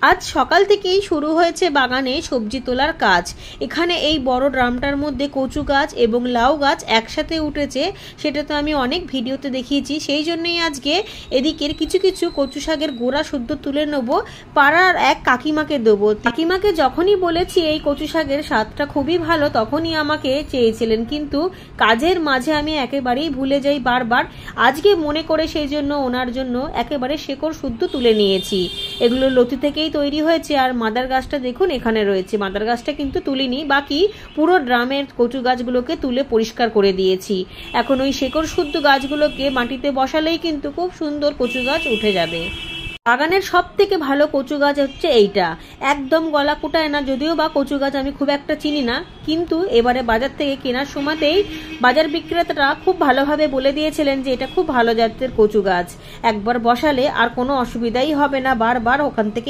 আজ সকাল থেকেই শুরু হয়েছে বাগানে সবজি তোলার কাজ। এখানে এই বড় ড্রামটার মধ্যে কচু গাছ এবং লাউ গাছ একসাথে উঠেছে, সেটা তো আমি অনেক ভিডিওতে দেখিয়েছি। সেই জন্যই আজকে এদিকের কিছু কিছু কচু শাকের গোড়া শুদ্ধ তুলে নেব, পাড়ার এক কাকিমাকে দেবো। কাকিমাকে যখনই বলেছি এই কচু শাকের স্বাদটা খুবই ভালো, তখনই আমাকে চেয়েছিলেন, কিন্তু কাজের মাঝে আমি একেবারেই ভুলে যাই বারবার। আজকে মনে করে সেই জন্য ওনার জন্য একেবারে শেকড় শুদ্ধ তুলে নিয়েছি। এগুলো লতি থেকেই তৈরি হয়েছে। আর মাদার গাছটা দেখুন এখানে রয়েছে, মাদার গাছটা কিন্তু তুলিনি, বাকি পুরো ড্রামের কচু গাছগুলোকে তুলে পরিষ্কার করে দিয়েছি। এখন ওই শেকড় শুদ্ধ গাছগুলোকে মাটিতে বসালেই কিন্তু খুব সুন্দর কচু গাছ উঠে যাবে। বাগানের সব থেকে ভালো কচু গাছ হচ্ছে এইটা, একদম গলা কুটায় না। যদিও বা কচু গাছ আমি খুব একটা চিনি না, কিন্তু এবারে বাজার থেকে কেনার সময়তেই বাজার বিক্রেতারা খুব ভালোভাবে বলে দিয়েছিলেন যে এটা খুব ভালো জাতের কচু গাছ, একবার বসালে আর কোনো অসুবিধাই হবে না, বারবার ওখান থেকে